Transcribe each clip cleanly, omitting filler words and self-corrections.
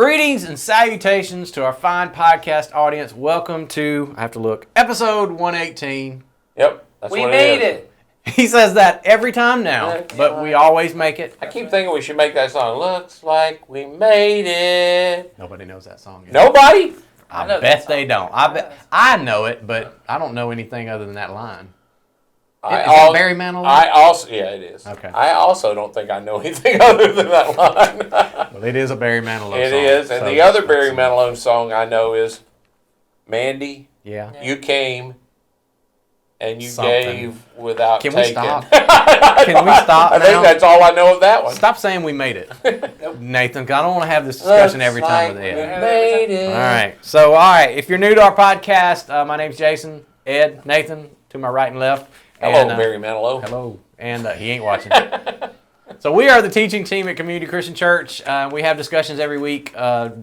Greetings and salutations to our fine podcast audience. Welcome to, I have to look, episode 118. Yep, that's We what made it. He says that every time now, That's but we always make it. I keep thinking we should make that song. Looks like we made it. Nobody knows that song yet. Nobody? I know bet that they song. don't. I know it, but I don't know anything other than that line. Is I that Barry Manilow? Yeah, it is. Okay. I also don't think I know anything other than that line. Well, it is a Barry Manilow song. It is, and so the other Barry let's see. Manilow song I know is, Mandy, Yeah. you came and you Something. gave without Can we taking. stop? Can we stop I think now? that's all I know of that one. Stop saying we made it, Nathan, because I don't want to have this discussion every time with Looks like Ed. we made it. All right. So, if you're new to our podcast, my name's Jason, Ed, Nathan, to my right and left. Hello, And, Barry Manilow. Hello. And he ain't watching. So we are the teaching team at Community Christian Church. We have discussions every week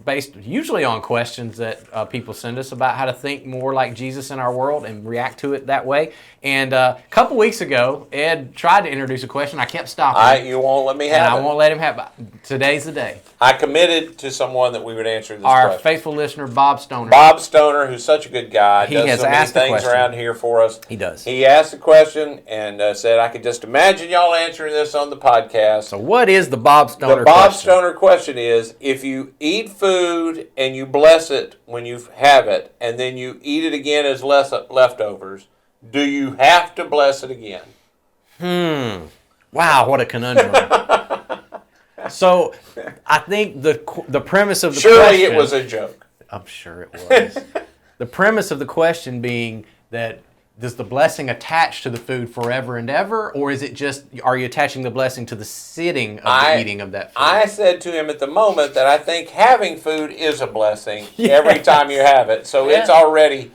based usually on questions that people send us about how to think more like Jesus in our world and react to it that way. And a couple weeks ago, Ed tried to introduce a question. I kept stopping. You won't let me And have I it. won't let him have it. Today's the day. I committed to someone that we would answer this Our question. faithful listener, Bob Stoner. Bob Stoner, who's such a good guy, He does has so many asked the things question. around here for us. He does. He asked the question and said, I could just imagine y'all answering this on the podcast. So what is the Bob Stoner The Bob question? Stoner question is, if you eat food and you bless it when you have it, and then you eat it again as leftovers, do you have to bless it again? Wow, what a conundrum. So I think the premise of the Surely question... it was a joke. I'm sure it was. The premise of the question being that does the blessing attach to the food forever and ever, or is it just, are you attaching the blessing to the sitting of the eating of that food? I said to him at the moment that I think having food is a blessing Yes. every time you have it. So it's already,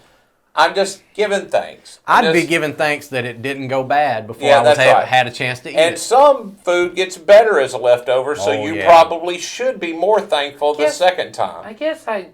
I'm just giving thanks. I'd be giving thanks that it didn't go bad before Yeah, I was that's right. had a chance to eat And it. some food gets better as a leftover, so Oh, you yeah. probably should be more thankful the Yes. second time. I guess I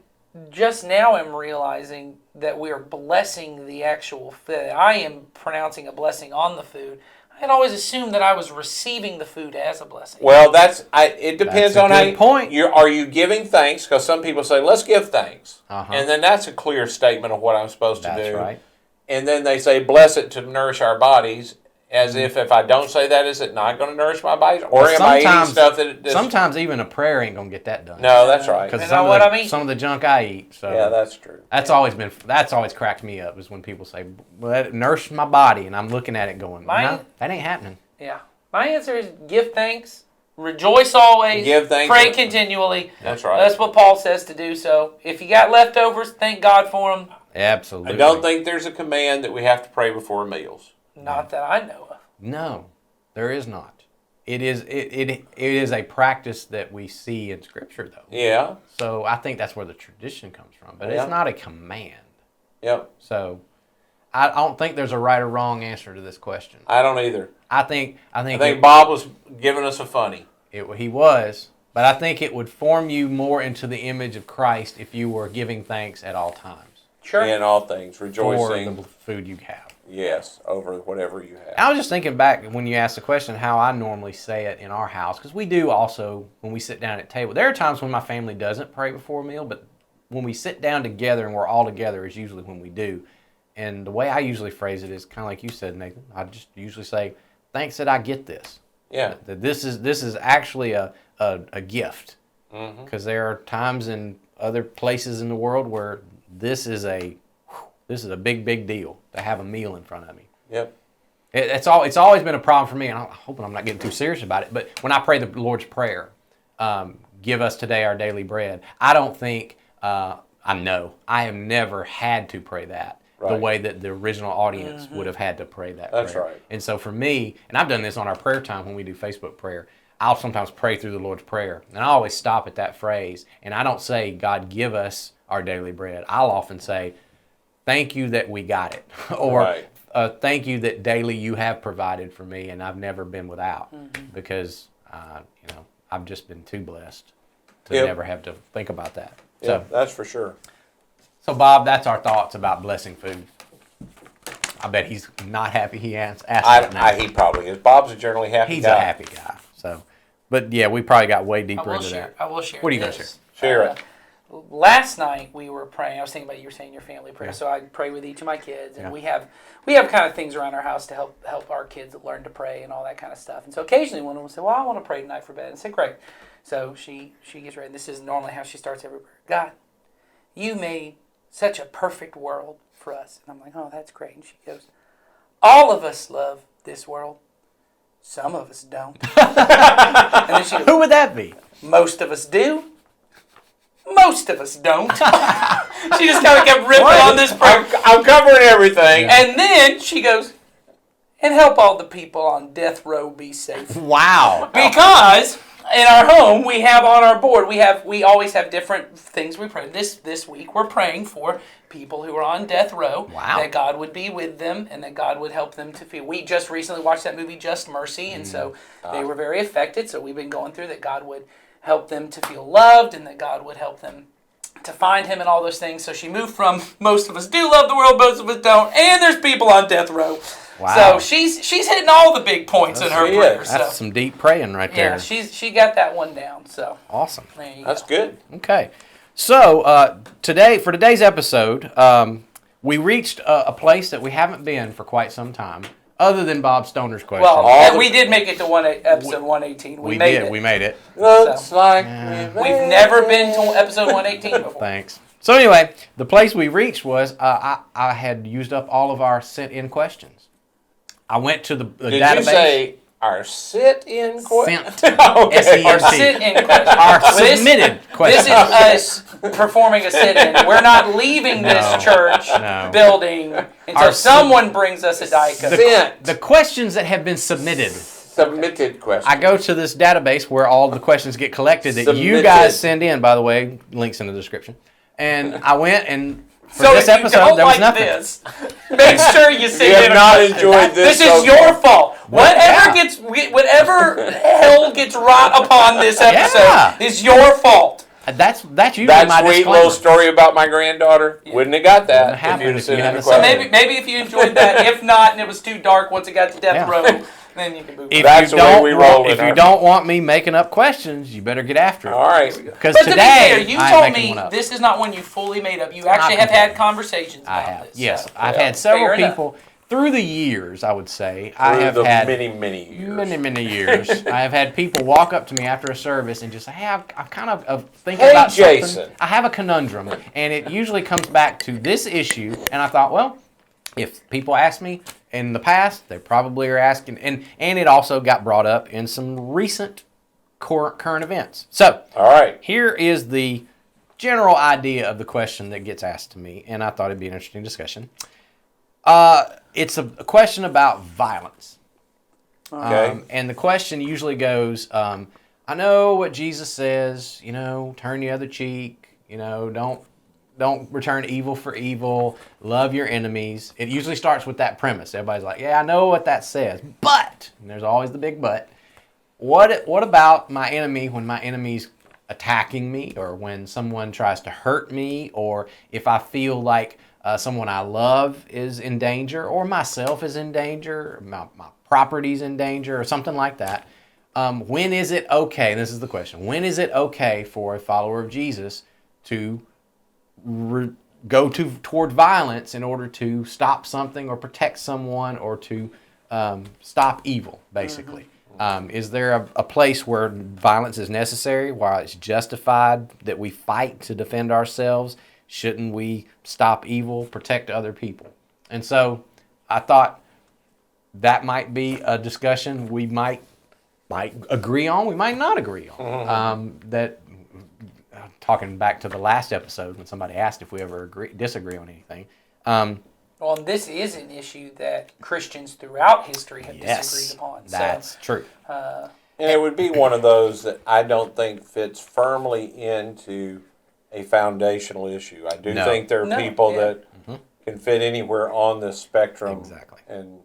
just now am realizing that we are blessing the actual food. I am pronouncing a blessing on the food. I had always assumed that I was receiving the food as a blessing. Well, it depends That's a on how good point. Are you giving thanks? Because some people say, let's give thanks. Uh-huh. And then that's a clear statement of what I'm supposed to That's do. right. And then they say, bless it to nourish our bodies, as if I don't say that, is it not going to nourish my bodies? Or am I eating stuff that... Sometimes even a prayer ain't going to get that done. No, that's right. Because You know what I mean? some of the junk I eat. So Yeah, that's true. That's always cracked me up is when people say, well, that nourished my body, and I'm looking at it going, no, that ain't happening. Yeah. My answer is give thanks, rejoice always, Give thanks. pray continually. That's right. That's what Paul says to do. So if you got leftovers, thank God for them. Absolutely. I don't think there's a command that we have to pray before meals. Not that I know of. No, there is not. It is a practice that we see in Scripture, though. Yeah. So I think that's where the tradition comes from. But Yeah. it's not a command. Yep. So I don't think there's a right or wrong answer to this question. I don't either. I think Bob was giving us a funny. he was, but I think it would form you more into the image of Christ if you were giving thanks at all times Sure. In all things, for rejoicing. the food you have. Yes, over whatever you have. I was just thinking back when you asked the question how I normally say it in our house, because we do also when we sit down at table. There are times when my family doesn't pray before a meal, but when we sit down together and we're all together is usually when we do. And the way I usually phrase it is kind of like you said, Nathan. I just usually say, "Thanks that I get this." Yeah. That this is actually a gift, because there are times in other places in the world where this is a big deal to have a meal in front of me. Yep. It's always been a problem for me, and I'm hoping I'm not getting too serious about it. But when I pray the Lord's Prayer, give us today our daily bread, I don't think I have never had to pray that the Right. way that the original audience would have had to pray that That's prayer. right. And so for me, and I've done this on our prayer time when we do Facebook prayer, I'll sometimes pray through the Lord's Prayer, and I always stop at that phrase, and I don't say, God, give us our daily bread. I'll often say, thank you that we got it, or Right. Thank you that daily you have provided for me, and I've never been without, because I've just been too blessed to Yep. never have to think about that. Yeah, that's for sure. So Bob, that's our thoughts about blessing food. I bet he's not happy he asked that now. He probably is. Bob's a generally happy He's guy. a happy guy. So But yeah, we probably got way I deeper will into share. that. I will share. What are you gonna this. Share it. Last night we were praying. I was thinking about you were saying your family prayer, Yeah. so I pray with each of my kids, and Yeah. we have kind of things around our house to help our kids learn to pray and all that kind of stuff. And so occasionally one of them will say, "Well, I want to pray tonight for bed," and I say, "Great." So she gets ready. And this is normally how she starts every prayer. God, you made such a perfect world for us, and I'm like, "Oh, that's great." And she goes, "All of us love this world. Some of us don't." And then she goes, Who would that be? "Most of us do. Most of us don't." She just kind of kept ripping on this prayer. I'm covering everything. And then she goes, "And help all the people on death row be safe." Wow. Because in our home, we have on our board, we always have different things we pray. This week, we're praying for people who are on death row, Wow. that God would be with them and that God would help them to feel. We just recently watched that movie, Just Mercy, and so they were very affected. So we've been going through that God would help them to feel loved and that God would help them to find Him and all those things. So she moved from most of us do love the world, most of us don't, and there's people on death row. Wow. So she's hitting all the big points in her She prayer. is. That's So some deep praying right there. yeah, she got that one down. So Awesome. there you That's go. good. Okay. So for today's episode, we reached a place that we haven't been for quite some time, other than Bob Stoner's question. Well, All and the- we did make it to episode 118. we made did. it. We made it. Looks like We've never been to episode 118 before. Thanks. So anyway, the place we reached was I had used up all of our sent-in questions. I went to the Did database. you say our sit-in question? Sent. Okay. S-E-N-T. Our sit-in question. Our This- submitted This questions. is us performing a sit-in. We're not leaving this church building until Our someone brings us a Diet Coke. Sent. The questions that have been submitted. Submitted question. I go to this database where all the questions get collected that you Submitted. guys send in, by the way. Links in the description. And I went and for So this if you episode, don't there was like nothing. this, make sure you send You have in a not question. enjoyed this This is so your far. fault. yeah. Whatever hell gets wrought upon this episode Yeah. is your fault. That's usually That my sweet disclaimer. little story about my granddaughter. Wouldn't have got that Wouldn't have if you'd happened have if sent you in hadn't the said question. Maybe if you enjoyed that. If not, and it was too dark once it got to death Yeah. row, then you can move on. If That's you the way don't we want- roll in If our- you don't want me making up questions, you better get after it. All right. Because But to be today, fair, you I'm told making me one up. this is not one you fully made up. You actually Not have had completely. conversations I about have. this. Yes, so. I've Yeah. had several Fair enough. people through the years, I would say. I Through have the had many years. many years. I have had people walk up to me after a service and just say, "Hey, I'm kind of thinking Hey, about Jason. something. I have a conundrum," and it usually comes back to this issue. And I thought, well, if people ask me in the past, they probably are asking, and it also got brought up in some recent current events. So All right. here is the general idea of the question that gets asked to me, and I thought it'd be an interesting discussion. It's a question about violence. Okay. And the question usually goes, I know what Jesus says, turn the other cheek, don't return evil for evil, love your enemies. It usually starts with that premise. Everybody's like, yeah, I know what that says, but, and there's always the big but, what about my enemy when my enemy's attacking me, or when someone tries to hurt me, or if I feel like someone I love is in danger, or myself is in danger, my property's in danger, or something like that. When is it okay, and this is the question, when is it okay for a follower of Jesus to go toward violence in order to stop something or protect someone or to stop evil, basically? Is there a place where violence is necessary, while it's justified that we fight to defend ourselves? Shouldn't we stop evil, protect other people? And so I thought that might be a discussion we might agree on, we might not agree on. Talking back to the last episode when somebody asked if we ever disagree on anything. Well, and this is an issue that Christians throughout history have disagreed upon. That's true. And it would be one of those that I don't think fits firmly into a foundational issue. I do No. think there are No, people yeah. that can fit anywhere on this spectrum. Exactly. And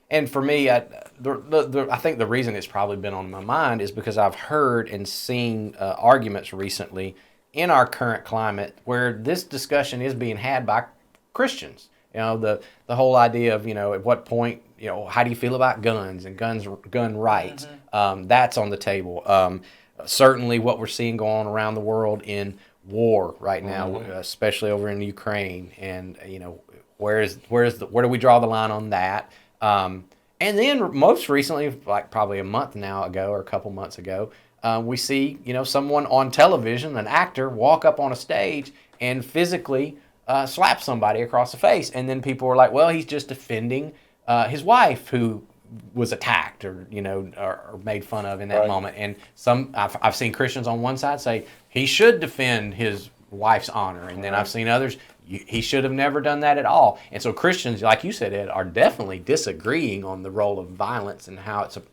And for me, I think the reason it's probably been on my mind is because I've heard and seen arguments recently in our current climate where this discussion is being had by Christians. You know, the whole idea of, at what point, how do you feel about guns and gun rights? That's on the table. Certainly what we're seeing going on around the world in war right now, especially over in Ukraine, and where do we draw the line on that? And then most recently, like probably a month now ago or a couple months ago, we see someone on television, an actor, walk up on a stage and physically slap somebody across the face, and then people were like, well, he's just defending his wife who was attacked or made fun of in that moment. And I've seen Christians on one side say he should defend his wife's honor, and then I've seen others, he should have never done that at all. And so Christians, like you said, Ed, are definitely disagreeing on the role of violence and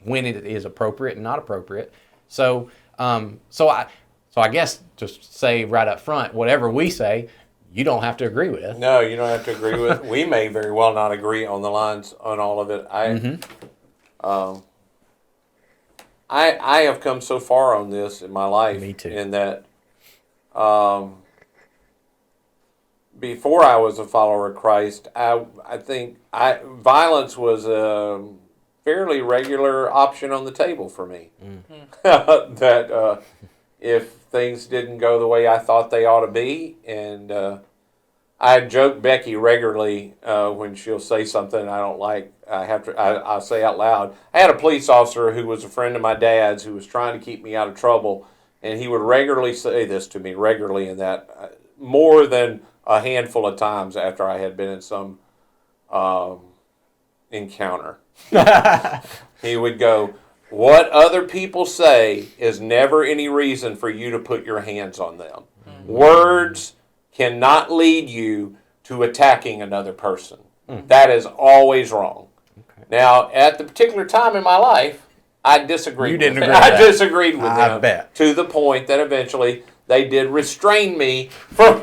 when it is appropriate and not appropriate. So I guess just say right up front, whatever we say, you don't have to agree with. No, you don't have to agree with. We may very well not agree on the lines on all of it. I have come so far on this in my life. Me too. In that, before I was a follower of Christ, I think violence was a fairly regular option on the table for me. That if things didn't go the way I thought they ought to be, and I joke Becky regularly when she'll say something I don't like. I'll say out loud. I had a police officer who was a friend of my dad's who was trying to keep me out of trouble, and he would regularly say this to me, in that more than a handful of times after I had been in some encounter. He would go, what other people say is never any reason for you to put your hands on them. Words cannot lead you to attacking another person. That is always wrong. Okay. Now, at the particular time in my life, I disagreed with him. I disagreed with them to the point that eventually they did restrain me from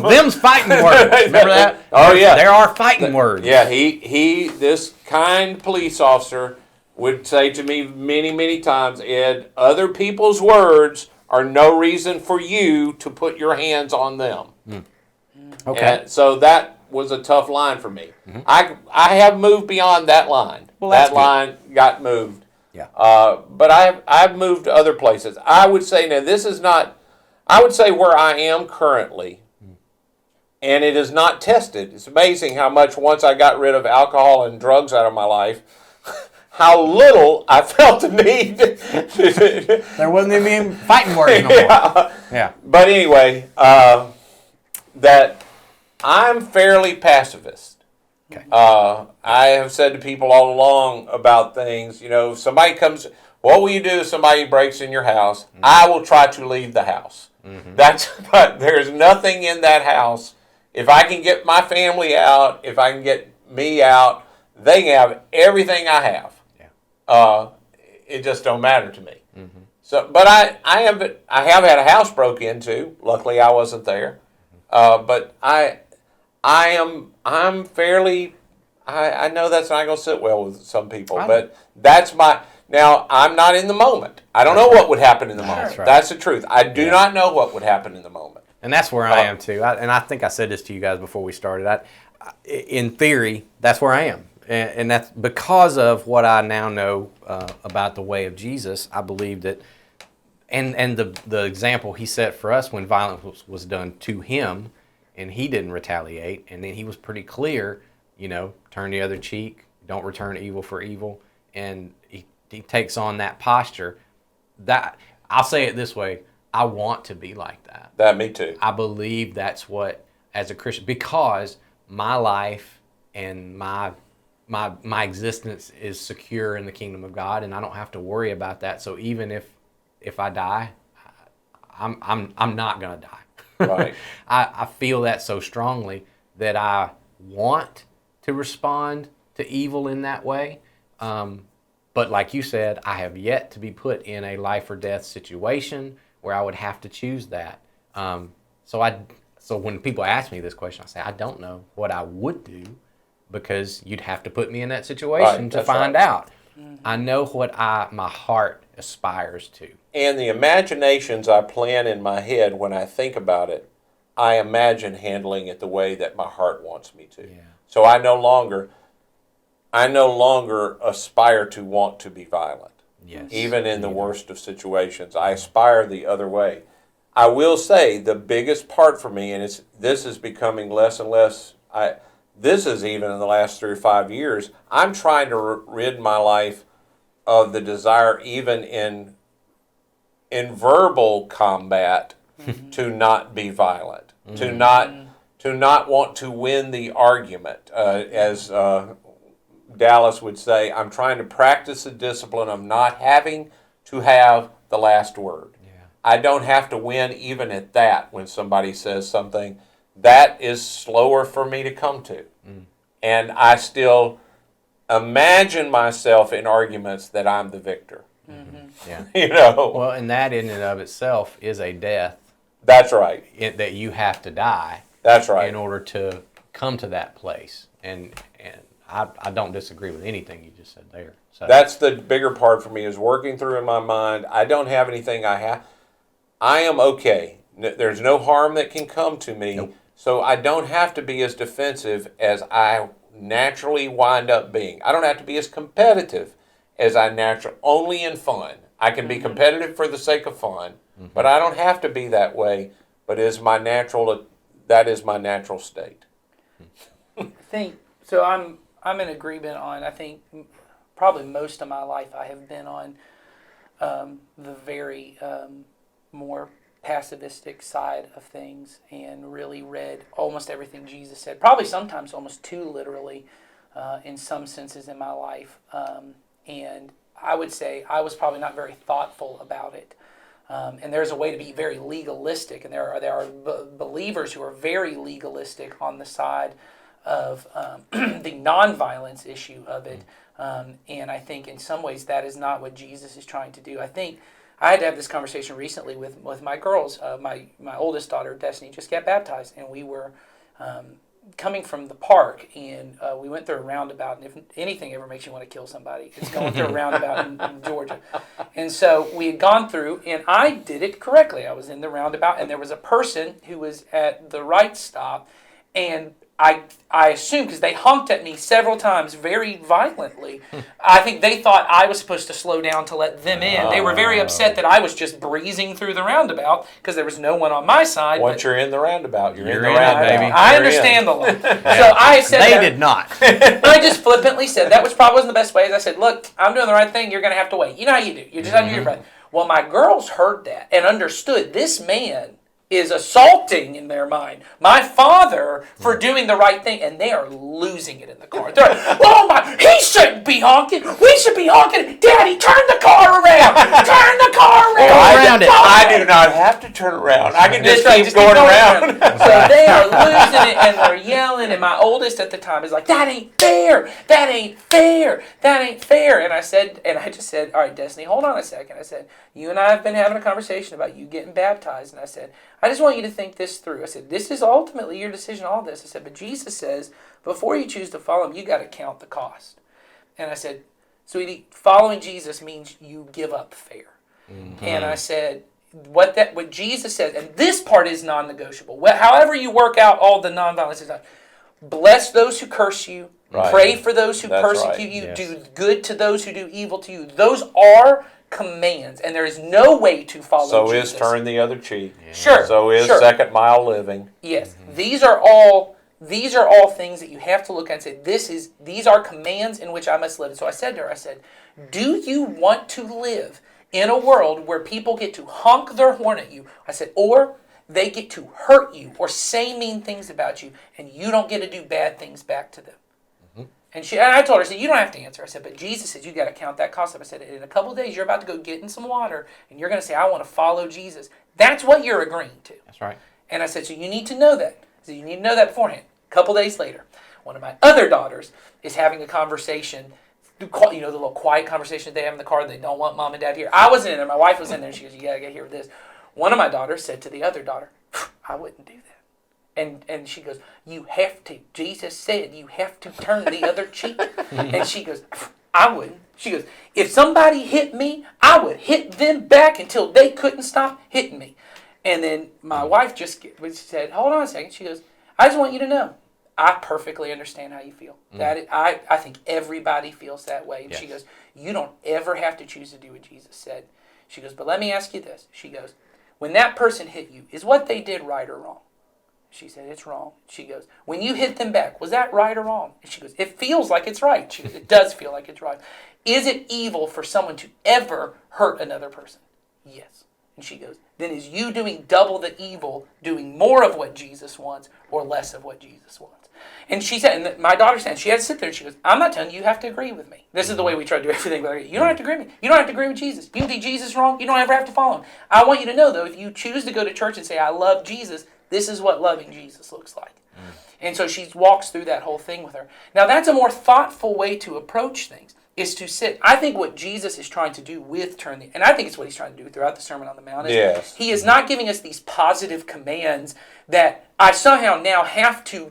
them's fighting words. Remember that? Oh, yeah. There are fighting words. Yeah, this kind police officer would say to me many, many times, Ed, other people's words are no reason for you to put your hands on them. Okay. And so that was a tough line for me. I have moved beyond that line. Well, that line got moved. Yeah. But I've moved to other places. I would say now this is not. I would say where I am currently, and it is not tested. It's amazing how much once I got rid of alcohol and drugs out of my life, how little I felt the need. There wasn't even fighting words no more. Yeah. But anyway, that I'm fairly pacifist. Okay. I have said to people all along about things, if somebody comes, what will you do if somebody breaks in your house? I will try to leave the house. But there's nothing in that house. If I can get my family out, if I can get me out, they can have everything I have. Yeah. It just don't matter to me. So, but I have had a house broke into. Luckily, I wasn't there. But I'm fairly. I know that's not going to sit well with some people, but that's my. Now, I'm not in the moment. I don't know what would happen in the moment. That's right. That's the truth. I do not know what would happen in the moment. And that's where I am, too. And I think I said this to you guys before we started. In theory, that's where I am. And that's because of what I now know about the way of Jesus. I believe that, and the example he set for us when violence was done to him, and he didn't retaliate, and then he was pretty clear, turn the other cheek, don't return evil for evil, and he takes on that posture. That I'll say it this way: I want to be like that. That me too. I believe that's what, as a Christian, because my life and my existence is secure in the kingdom of God, and I don't have to worry about that. So even if I die, I'm not gonna die. Right. I feel that so strongly that I want to respond to evil in that way. But like you said, I have yet to be put in a life or death situation where I would have to choose that. So when people ask me this question, I say, I don't know what I would do, because you'd have to put me in that situation to find out. I know what my heart aspires to. And the imaginations I plan in my head when I think about it, I imagine handling it the way that my heart wants me to. Yeah. So I no longer aspire to want to be violent. Yes. Even in the worst of situations, I aspire the other way. I will say the biggest part for me, and this is becoming less and less. This is even in the last 3 or 5 years. I'm trying to rid my life of the desire, even in verbal combat, to not be violent, to not want to win the argument. As Dallas would say, I'm trying to practice the discipline of not having to have the last word. Yeah. I don't have to win even at that when somebody says something. That is slower for me to come to. And I still imagine myself in arguments that I'm the victor. Yeah. You know? Well, and that in and of itself is a death That's right. that you have to die That's right. in order to come to that place. And I don't disagree with anything you just said there. So That's the bigger part for me, is working through in my mind. I don't have anything I am okay. There's no harm that can come to me. Nope. So I don't have to be as defensive as I naturally wind up being. I don't have to be as competitive as I only in fun. I can be competitive for the sake of fun, but I don't have to be that way. But that is my natural state. I think so. I'm in agreement on. I think probably most of my life I have been on the very more pacifistic side of things, and really read almost everything Jesus said. Probably sometimes almost too literally, in some senses in my life. And I would say I was probably not very thoughtful about it. And there's a way to be very legalistic, and there are believers who are very legalistic on the side of the nonviolence issue of it. And I think in some ways that is not what Jesus is trying to do. I think I had to have this conversation recently with my girls. My oldest daughter, Destiny, just got baptized, and we were coming from the park, and we went through a roundabout. And if anything ever makes you want to kill somebody, it's going through a roundabout in Georgia. And so we had gone through, and I did it correctly. I was in the roundabout, and there was a person who was at the right stop, and I assume, because they honked at me several times very violently, I think they thought I was supposed to slow down to let them in. They were very upset that I was just breezing through the roundabout because there was no one on my side. Once you're in the roundabout, you're in the in it, roundabout. baby. I understand the law. So I said they that, did not. I just flippantly said that probably wasn't the best way. I said, look, I'm doing the right thing. You're going to have to wait. You know how you do. You just have to do your breath. Well, my girls heard that and understood this man is assaulting, in their mind, my father for doing the right thing, and they are losing it in the car. They're like, oh my, he shouldn't be honking. We should be honking. Daddy, turn the car around. Turn the car around. I do not have to turn around. I can just That's right, keep going around. So they are losing it, and they're yelling, and my oldest at the time is like, that ain't fair. That ain't fair. That ain't fair. And I just said, all right, Destiny, hold on a second. I said, you and I have been having a conversation about you getting baptized, and I said, I just want you to think this through. I said, this is ultimately your decision, all this. I said, but Jesus says, before you choose to follow him, you got to count the cost. And I said, sweetie, following Jesus means you give up fair. Mm-hmm. And I said, what Jesus says, and this part is non-negotiable. However you work out all the non-violence, bless those who curse you, right. Pray for those who persecute you, do good to those who do evil to you. Those are commands, and there is no way to follow Jesus. So is turn the other cheek. Yeah. Sure. So is second mile living. Yes. Mm-hmm. These are all things that you have to look at and say, these are commands in which I must live. And so I said to her, do you want to live in a world where people get to honk their horn at you? I said, or they get to hurt you or say mean things about you, and you don't get to do bad things back to them. And I told her, I said, you don't have to answer. I said, but Jesus said, you got to count that cost up. I said, in a couple of days, you're about to go get in some water, and you're going to say, I want to follow Jesus. That's what you're agreeing to. That's right. And I said, so you need to know that. I said, you need to know that beforehand. A couple days later, one of my other daughters is having a conversation, the little quiet conversation they have in the car. They don't want mom and dad here. I wasn't in there. My wife was in there, and she goes, you got to get here with this. One of my daughters said to the other daughter, I wouldn't do that. And she goes, you have to. Jesus said you have to turn the other cheek. And she goes, I wouldn't. She goes, if somebody hit me, I would hit them back until they couldn't stop hitting me. And then my wife she said, hold on a second. She goes, I just want you to know, I perfectly understand how you feel. I think everybody feels that way. And she goes, you don't ever have to choose to do what Jesus said. She goes, but let me ask you this. She goes, when that person hit you, is what they did right or wrong? She said, it's wrong. She goes, when you hit them back, was that right or wrong? And she goes, it feels like it's right. She goes, it does feel like it's right. Is it evil for someone to ever hurt another person? Yes. And she goes, then is you doing double the evil, doing more of what Jesus wants or less of what Jesus wants? And she said, and my daughter said, she had to sit there and she goes, I'm not telling you, you have to agree with me. This is the way we try to do everything. You don't have to agree with me. You don't have to agree with Jesus. You think Jesus is wrong, you don't ever have to follow him. I want you to know, though, if you choose to go to church and say, I love Jesus, this is what loving Jesus looks like. And so she walks through that whole thing with her. Now, that's a more thoughtful way to approach things, is to sit. I think what Jesus is trying to do with and I think it's what he's trying to do throughout the Sermon on the Mount, is he is not giving us these positive commands that I somehow now have to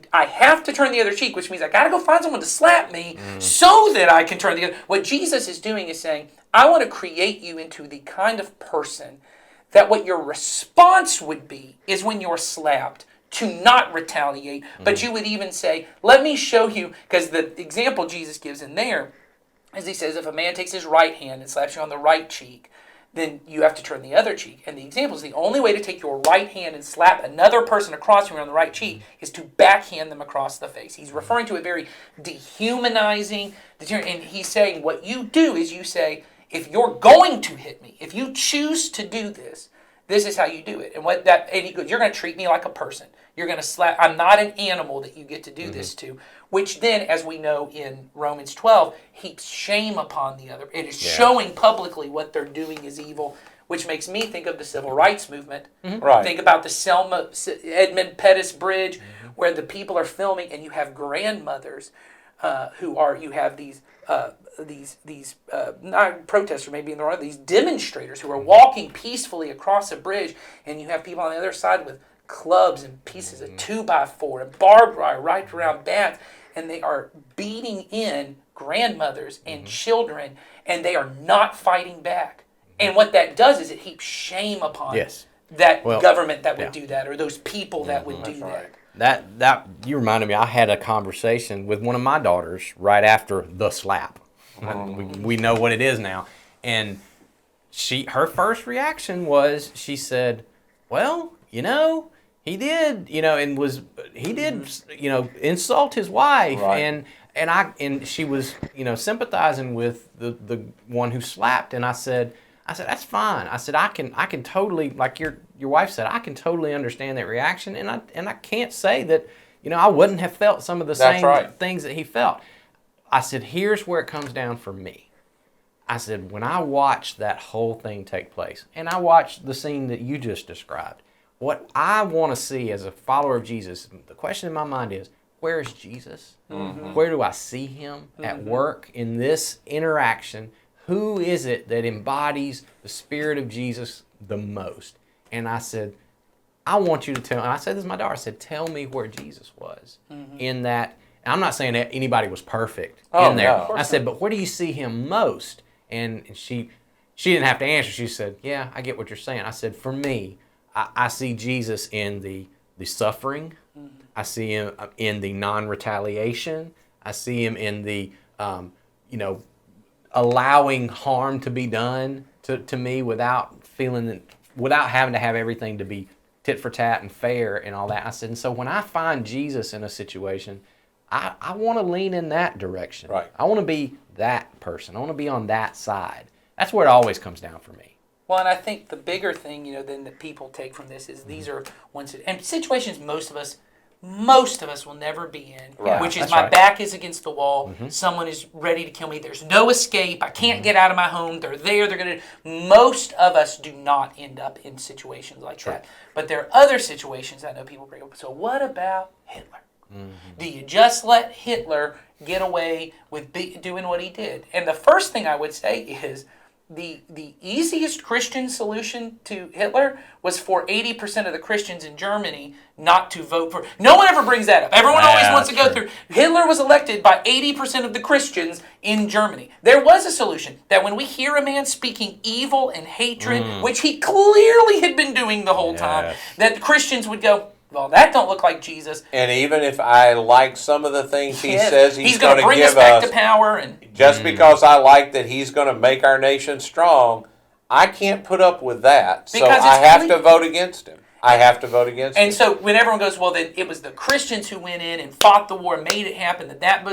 turn the other cheek, which means I got to go find someone to slap me so that I can turn the other. What Jesus is doing is saying, I want to create you into the kind of person that what your response would be is when you're slapped, to not retaliate, but you would even say, let me show you, because the example Jesus gives in there, as he says, if a man takes his right hand and slaps you on the right cheek, then you have to turn the other cheek. And the example is the only way to take your right hand and slap another person across you on the right cheek is to backhand them across the face. He's referring to it very dehumanizing. And he's saying what you do is you say, if you're going to hit me, if you choose to do this, this is how you do it. And he goes, you're going to treat me like a person. You're going to slap. I'm not an animal that you get to do this to. Which then, as we know in Romans 12, heaps shame upon the other. It is showing publicly what they're doing is evil, which makes me think of the civil rights movement. Right. Think about the Edmund Pettus Bridge, where the people are filming, and you have grandmothers you have these not protesters, maybe in the wrong, these demonstrators who are walking peacefully across a bridge, and you have people on the other side with clubs and pieces of 2x4 and barbed wire right around bats, and they are beating in grandmothers and children, and they are not fighting back. And what that does is it heaps shame upon that government that would do that, or those people that would do that. That you reminded me. I had a conversation with one of my daughters right after the slap. We know what it is now, and her first reaction was, she said, "Well, he did, insult his wife," and she was, sympathizing with the one who slapped, and I said that's fine. I said I can totally, like your wife said, I can totally understand that reaction, and I can't say that I wouldn't have felt some of the same things that he felt. I said, here's where it comes down for me. I said, when I watched that whole thing take place, and I watched the scene that you just described, what I want to see as a follower of Jesus, the question in my mind is, where is Jesus? Where do I see him at work in this interaction? Who is it that embodies the Spirit of Jesus the most? And I said, I want you to tell, and I said this to my daughter, I said, tell me where Jesus was in that. And I'm not saying that anybody was perfect in there. No, I said, but where do you see him most? And she didn't have to answer. She said, yeah, I get what you're saying. I said, for me, I see Jesus in the suffering. I see him in the non-retaliation. I see him in the, allowing harm to be done to me without having to have everything to be tit for tat and fair and all that. I said, and so when I find Jesus in a situation, I want to lean in that direction. Right. I want to be that person. I want to be on that side. That's where it always comes down for me. Well, and I think the bigger thing, then that people take from this is these are and situations most of us will never be in, which is my back is against the wall. Someone is ready to kill me. There's no escape. I can't get out of my home. They're there. They're going to. Most of us do not end up in situations like that. But there are other situations I know people bring up. So what about Hitler? Do you just let Hitler get away with doing what he did? And the first thing I would say is the easiest Christian solution to Hitler was for 80% of the Christians in Germany not to vote for. No one ever brings that up. Everyone always wants to go through. Hitler was elected by 80% of the Christians in Germany. There was a solution that when we hear a man speaking evil and hatred, which he clearly had been doing the whole time, that Christians would go, well, that don't look like Jesus. And even if I like some of the things he Yes. says he's going to bring give us back to power, and just because I like that he's going to make our nation strong, I can't put up with that. So Because I it's have to vote against him. I have to vote against him. And so when everyone goes, well, then it was the Christians who went in and fought the war, made it happen, that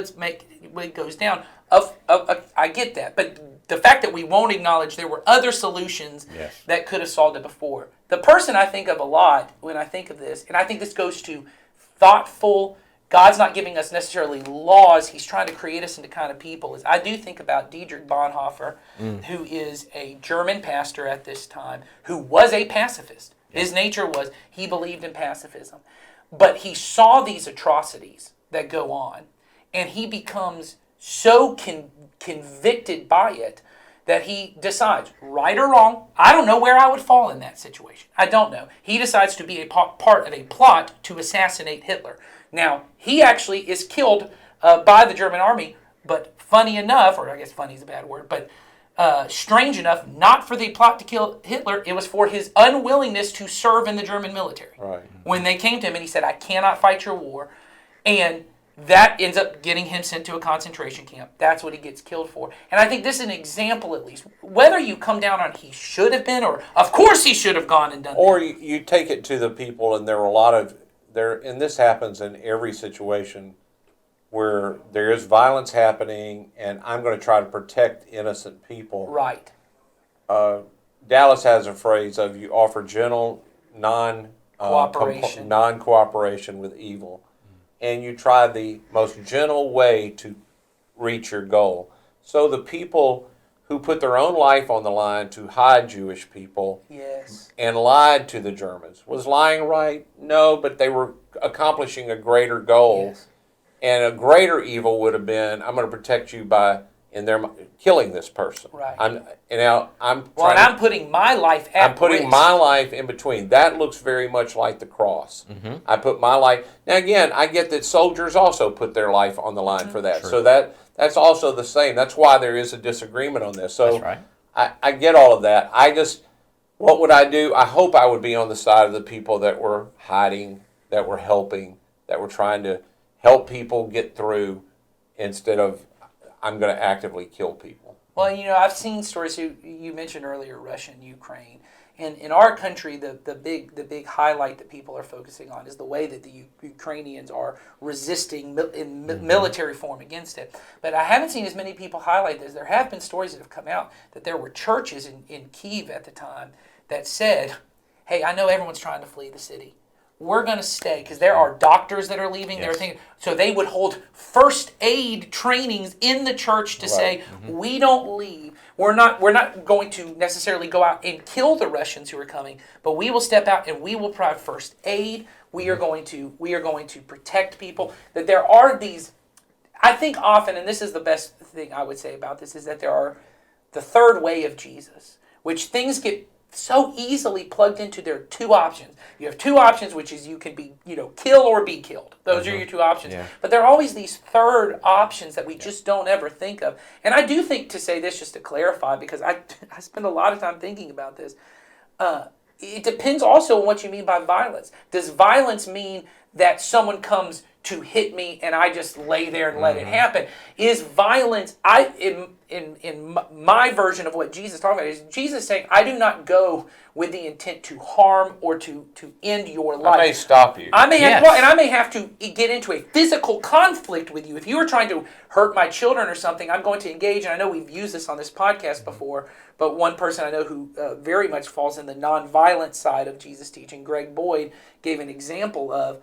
goes down. I get that. But the fact that we won't acknowledge there were other solutions that could have solved it before. The person I think of a lot when I think of this, and I think this goes to thoughtful, God's not giving us necessarily laws, he's trying to create us into kind of people, is I do think about Dietrich Bonhoeffer, who is a German pastor at this time, who was a pacifist. His nature was, he believed in pacifism. But he saw these atrocities that go on, and he becomes so convicted by it that he decides, right or wrong, I don't know where I would fall in that situation. I don't know. He decides to be a part of a plot to assassinate Hitler. Now, he actually is killed by the German army, but funny enough, or I guess funny is a bad word, but strange enough, not for the plot to kill Hitler, it was for his unwillingness to serve in the German military. Right. When they came to him and he said, I cannot fight your war, and that ends up getting him sent to a concentration camp. That's what he gets killed for. And I think this is an example, at least. Whether you come down on he should have been, or of course he should have gone and done or that. you take it to the people, and there are a lot of and this happens in every situation where there is violence happening, and I'm going to try to protect innocent people. Right. Dallas has a phrase of you offer gentle non-cooperation with evil, and you try the most gentle way to reach your goal. So the people who put their own life on the line to hide Jewish people and lied to the Germans. Was lying right? No, but they were accomplishing a greater goal. Yes. And a greater evil would have been, I'm going to protect you by killing this person. Right. I'm putting my life at risk. My life in between. That looks very much like the cross. Mm-hmm. I put my life. Now again, I get that soldiers also put their life on the line for that. True. So that's also the same. That's why there is a disagreement on this. So that's right. I get all of that. What would I do? I hope I would be on the side of the people that were hiding, that were helping, that were trying to help people get through, instead of I'm going to actively kill people. Well, I've seen stories. You mentioned earlier Russia and Ukraine. And in our country, the big highlight that people are focusing on is the way that the Ukrainians are resisting in military form against it. But I haven't seen as many people highlight this. There have been stories that have come out that there were churches in Kyiv at the time that said, hey, I know everyone's trying to flee the city. We're going to stay, because there are doctors that are leaving. Yes. So they would hold first aid trainings in the church to say, we don't leave. We're not going to necessarily go out and kill the Russians who are coming, but we will step out and we will provide first aid. We are going to protect people. That there are these, I think often, and this is the best thing I would say about this, is that there are the third way of Jesus, which things get so easily plugged into. There are two options. You have two options, which is you can be, kill or be killed. Those are your two options. Yeah. But there are always these third options that we just don't ever think of. And I do think, to say this just to clarify, because I spend a lot of time thinking about this, it depends also on what you mean by violence. Does violence mean that someone comes to hit me and I just lay there and let it happen? Is violence, in my version of what Jesus is talking about, is Jesus saying, I do not go with the intent to harm or to end your life. I may stop you. I may have to get into a physical conflict with you. If you were trying to hurt my children or something, I'm going to engage. And I know we've used this on this podcast before, but one person I know who very much falls in the nonviolent side of Jesus' teaching, Greg Boyd, gave an example of,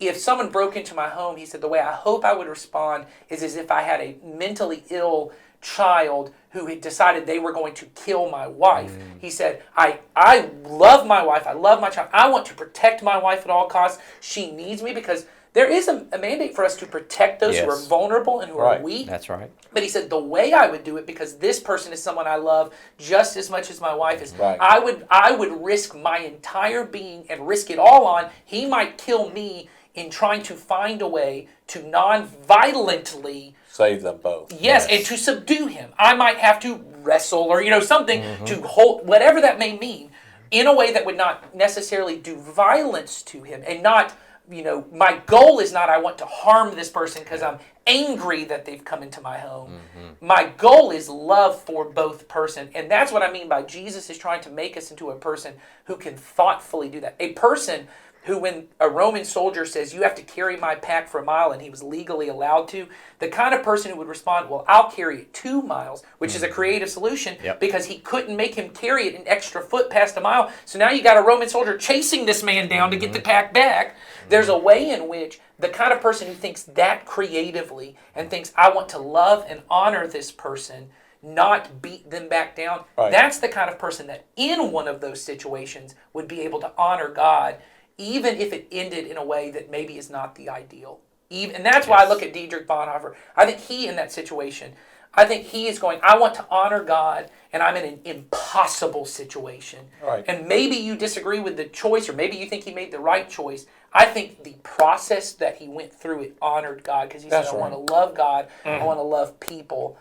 if someone broke into my home, he said, the way I hope I would respond is as if I had a mentally ill child who had decided they were going to kill my wife. He said, I love my wife. I love my child. I want to protect my wife at all costs. She needs me, because there is a mandate for us to protect those who are vulnerable and who are weak. That's right. But he said the way I would do it, because this person is someone I love just as much as my wife is, I would risk my entire being and risk it all on. He might kill me in trying to find a way to non-violently save them both. Yes, and to subdue him. I might have to wrestle or something to hold, whatever that may mean. in a way that would not necessarily do violence to him, and not, my goal is not I want to harm this person because I'm angry that they've come into my home. My goal is love for both person. And that's what I mean by Jesus is trying to make us into a person who can thoughtfully do that. A person who, when a Roman soldier says, you have to carry my pack for a mile, and he was legally allowed to, the kind of person who would respond, well, I'll carry it 2 miles, which is a creative solution because he couldn't make him carry it an extra foot past a mile. So now you got a Roman soldier chasing this man down to get the pack back. There's a way in which the kind of person who thinks that creatively and thinks, I want to love and honor this person, not beat them back down, that's the kind of person that in one of those situations would be able to honor God, even if it ended in a way that maybe is not the ideal. And that's why I look at Dietrich Bonhoeffer. I think he, in that situation, I think he is going, I want to honor God, and I'm in an impossible situation. And maybe you disagree with the choice, or maybe you think he made the right choice. I think the process that he went through, it honored God, because he said, I want to love God, I want to love people.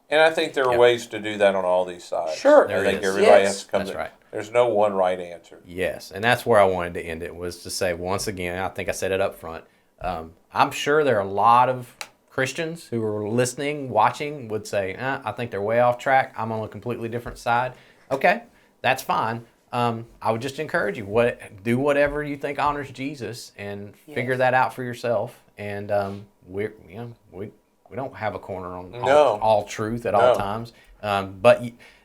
And I think there are ways to do that on all these sides. Sure. I think everybody has to come That's right. There's no one right answer. Yes, and that's where I wanted to end it, was to say, once again, I think I said it up front, I'm sure there are a lot of Christians who are listening, watching, would say, I think they're way off track. I'm on a completely different side. Okay, that's fine. I would just encourage you, do whatever you think honors Jesus, and figure that out for yourself. And we don't have a corner on all truth at all times. But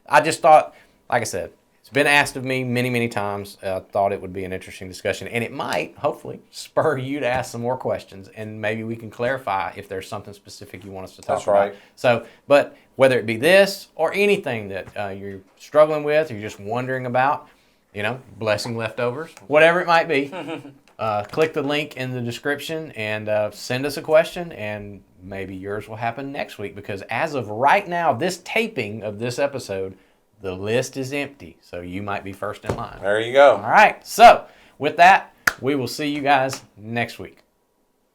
I just thought, like I said, it's been asked of me many, many times. I thought it would be an interesting discussion, and it might, hopefully, spur you to ask some more questions, and maybe we can clarify if there's something specific you want us to talk about. Right. So, but whether it be this or anything that you're struggling with, or you're just wondering about, blessing leftovers, whatever it might be, click the link in the description and send us a question, and maybe yours will happen next week, because as of right now, this taping of this episode, the list is empty, so you might be first in line. There you go. All right, so with that, we will see you guys next week.